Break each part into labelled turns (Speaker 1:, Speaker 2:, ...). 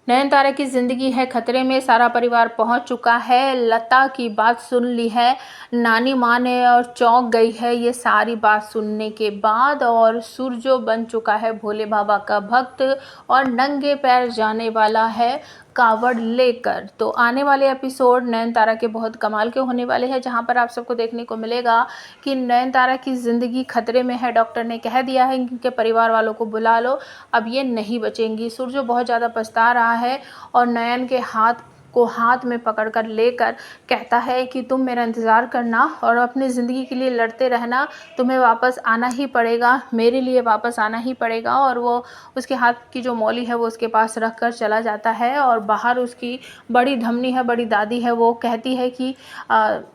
Speaker 1: नयनतारा की ज़िंदगी है खतरे में, सारा परिवार पहुंच चुका है। लता की बात सुन ली है नानी माँ ने और चौंक गई है ये सारी बात सुनने के बाद। और सूरजो बन चुका है भोले बाबा का भक्त और नंगे पैर जाने वाला है कावड़ लेकर। तो आने वाले एपिसोड नयनतारा के बहुत कमाल के होने वाले हैं, जहां पर आप सबको देखने को मिलेगा कि नयनतारा की ज़िंदगी खतरे में है। डॉक्टर ने कह दिया है कि उनके परिवार वालों को बुला लो, अब ये नहीं बचेंगी। सूरजो बहुत ज़्यादा पछता रहा है और नयन के हाथ में पकड़कर लेकर कहता है कि तुम मेरा इंतज़ार करना और अपनी ज़िंदगी के लिए लड़ते रहना, तुम्हें वापस आना ही पड़ेगा, मेरे लिए वापस आना ही पड़ेगा। और वो उसके हाथ की जो मौली है वो उसके पास रख कर चला जाता है। और बाहर उसकी बड़ी धमनी है, बड़ी दादी है, वो कहती है कि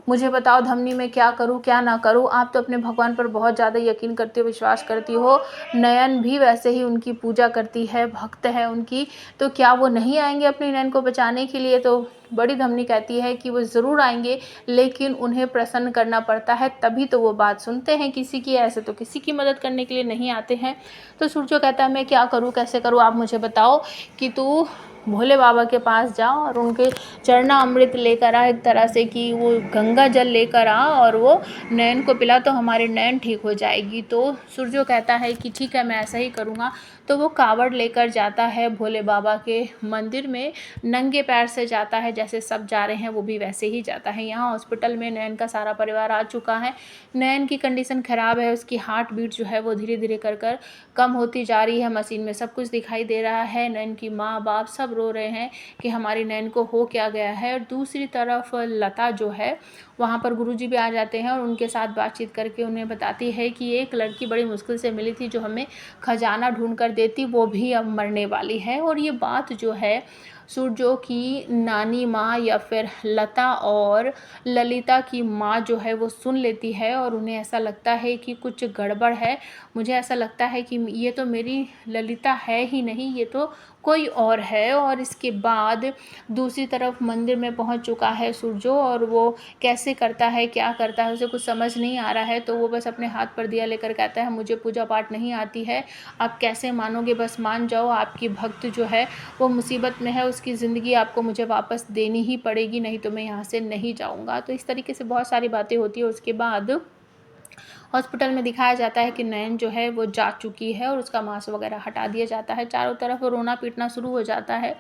Speaker 1: मुझे बताओ धमनी में क्या करूँ क्या ना करूँ। आप तो अपने भगवान पर बहुत ज़्यादा यकीन करती हो, विश्वास करती हो, नयन भी वैसे ही उनकी पूजा करती है, भक्त है उनकी, तो क्या वो नहीं आएंगे अपनी नयन को बचाने के लिए। तो बड़ी धमनी कहती है कि वो ज़रूर आएंगे, लेकिन उन्हें प्रसन्न करना पड़ता है, तभी तो वो बात सुनते हैं किसी की, ऐसे तो किसी की मदद करने के लिए नहीं आते हैं। तो सूरजो कहता है मैं क्या करूँ कैसे करूँ, आप मुझे बताओ कि तू भोले बाबा के पास जा और उनके चरना अमृत लेकर आ, एक तरह से कि वो गंगा जल लेकर आ और वो नयन को पिला तो हमारी नयन ठीक हो जाएगी। तो सूरजो कहता है कि ठीक है मैं ऐसा ही करूँगा। तो वो कावड़ लेकर जाता है भोले बाबा के मंदिर में, नंगे पैर से जाता है, जैसे सब जा रहे हैं वो भी वैसे ही जाता है। यहाँ हॉस्पिटल में नयन का सारा परिवार आ चुका है। नयन की कंडीशन ख़राब है, उसकी हार्ट बीट जो है वो धीरे धीरे कर कम होती जा रही है। मशीन में सब कुछ दिखाई दे रहा है। नयन की माँ बाप सब रो रहे हैं कि हमारी नयन को हो क्या गया है। और दूसरी तरफ लता जो है वहाँ पर गुरुजी भी आ जाते हैं और उनके साथ बातचीत करके उन्हें बताती है कि एक लड़की बड़ी मुश्किल से मिली थी जो हमें खजाना ढूंढ कर देती, वो भी अब मरने वाली है। और ये बात जो है सूरजो की नानी माँ या फिर लता और ललिता की माँ जो है वो सुन लेती है और उन्हें ऐसा लगता है कि कुछ गड़बड़ है। मुझे ऐसा लगता है कि ये तो मेरी ललिता है ही नहीं, ये तो कोई और है। और इसके बाद दूसरी तरफ मंदिर में पहुंच चुका है सूरजो और वो कैसे करता है क्या करता है उसे कुछ समझ नहीं आ रहा है। तो वो बस अपने हाथ पर दिया लेकर कहता है मुझे पूजा पाठ नहीं आती है, आप कैसे मानोगे, बस मान जाओ, आपकी भक्त जो है वो मुसीबत में है, उसकी ज़िंदगी आपको मुझे वापस देनी ही पड़ेगी, नहीं तो मैं यहाँ से नहीं जाऊँगा। तो इस तरीके से बहुत सारी बातें होती है। उसके बाद हॉस्पिटल में दिखाया जाता है कि नयन जो है वो जा चुकी है और उसका मांस वगैरह हटा दिया जाता है। चारों तरफ रोना पीटना शुरू हो जाता है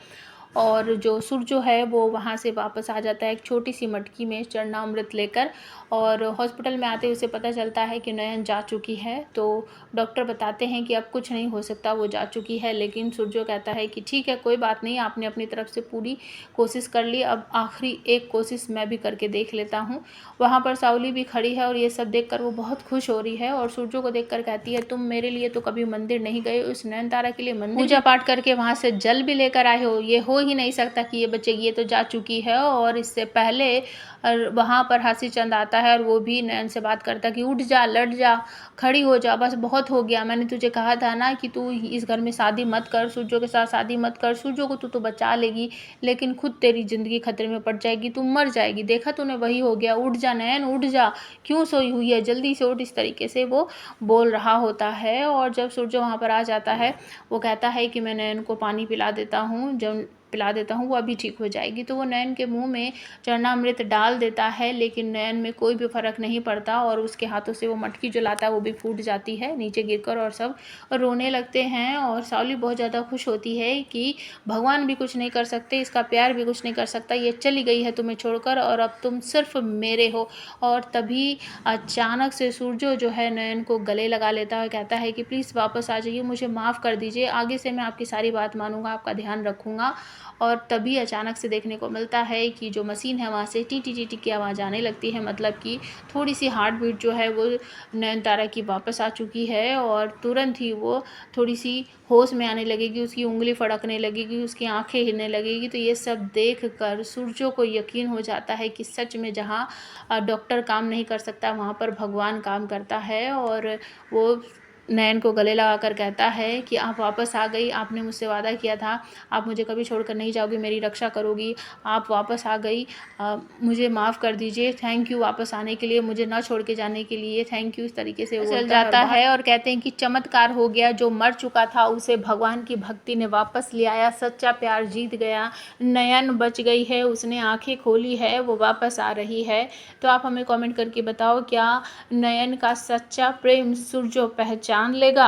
Speaker 1: और जो सूरजो है वो वहाँ से वापस आ जाता है एक छोटी सी मटकी में चरणामृत लेकर। और हॉस्पिटल में आते ही उसे पता चलता है कि नयन जा चुकी है। तो डॉक्टर बताते हैं कि अब कुछ नहीं हो सकता, वो जा चुकी है। लेकिन सूरजो कहता है कि ठीक है कोई बात नहीं, आपने अपनी तरफ से पूरी कोशिश कर ली, अब आखिरी एक कोशिश मैं भी करके देख लेता हूँ। वहाँ पर सावली भी खड़ी है और ये सब देखकर वो बहुत खुश हो रही है और सूरजो को देखकर कहती है तुम मेरे लिए तो कभी मंदिर नहीं गए, उस नयनतारा के लिए मंदिर पूजा पाठ करके वहाँ से जल भी लेकर आए हो, ये हो ही नहीं सकता कि ये बचेगी, ये तो जा चुकी है। और इससे पहले वहाँ पर हासी चंद आता है और वो भी नयन से बात करता है कि उठ जा, लट जा, खड़ी हो जा, बस बहुत हो गया, मैंने तुझे कहा था ना कि तू इस घर में शादी मत कर, सूरजो के साथ शादी मत कर, सूरजो को तू तो बचा लेगी लेकिन खुद तेरी ज़िंदगी खतरे में पड़ जाएगी, तू मर जाएगी, देखा तूने वही हो गया, उठ जा नयन उठ जा, क्यों सोई हुई है, जल्दी से उठ। इस तरीके से वो बोल रहा होता है। और जब सूरजो वहाँ पर आ जाता है वो कहता है कि मैं नयन को पानी पिला देता हूँ, जब पिला देता हूँ वो अभी ठीक हो जाएगी। तो वो नयन के मुंह में चरणामृत डाल देता है लेकिन नयन में कोई भी फर्क नहीं पड़ता और उसके हाथों से वो मटकी जो लाता है वो भी फूट जाती है नीचे गिरकर और सब रोने लगते हैं। और सावली बहुत ज़्यादा खुश होती है कि भगवान भी कुछ नहीं कर सकते, इसका प्यार भी कुछ नहीं कर सकता, ये चली गई है तुम्हें छोड़कर और अब तुम सिर्फ मेरे हो। और तभी अचानक से सूरजो जो है नयन को गले लगा लेता है, कहता है कि प्लीज़ वापस आ जाइए, मुझे माफ़ कर दीजिए, आगे से मैं आपकी सारी बात मानूंगा, आपका ध्यान रखूंगा। और तभी अचानक से देखने को मिलता है कि जो मशीन है वहाँ से टी टी टी टी की आवाज़ आने लगती है, मतलब कि थोड़ी सी हार्ट बीट जो है वो नयनतारा की वापस आ चुकी है और तुरंत ही वो थोड़ी सी होश में आने लगेगी, उसकी उंगली फड़कने लगेगी, उसकी आंखें हिलने लगेगी। तो ये सब देख कर सूरजो को यकीन हो जाता है कि सच में जहाँ डॉक्टर काम नहीं कर सकता वहाँ पर भगवान काम करता है। और वो नयन को गले लगाकर कहता है कि आप वापस आ गई, आपने मुझसे वादा किया था, आप मुझे कभी छोड़कर नहीं जाओगी, मेरी रक्षा करोगी, आप वापस आ गई, मुझे माफ़ कर दीजिए, थैंक यू वापस आने के लिए, मुझे ना छोड़ के जाने के लिए, थैंक यू। इस तरीके से वो चल जाता है और कहते हैं कि चमत्कार हो गया, जो मर चुका था उसे भगवान की भक्ति ने वापस ले आया, सच्चा प्यार जीत गया, नयन बच गई है, उसने आंखें खोली है, वो वापस आ रही है। तो आप हमें कमेंट करके बताओ, क्या नयन का सच्चा प्रेम सूरजो पहचान लेगा?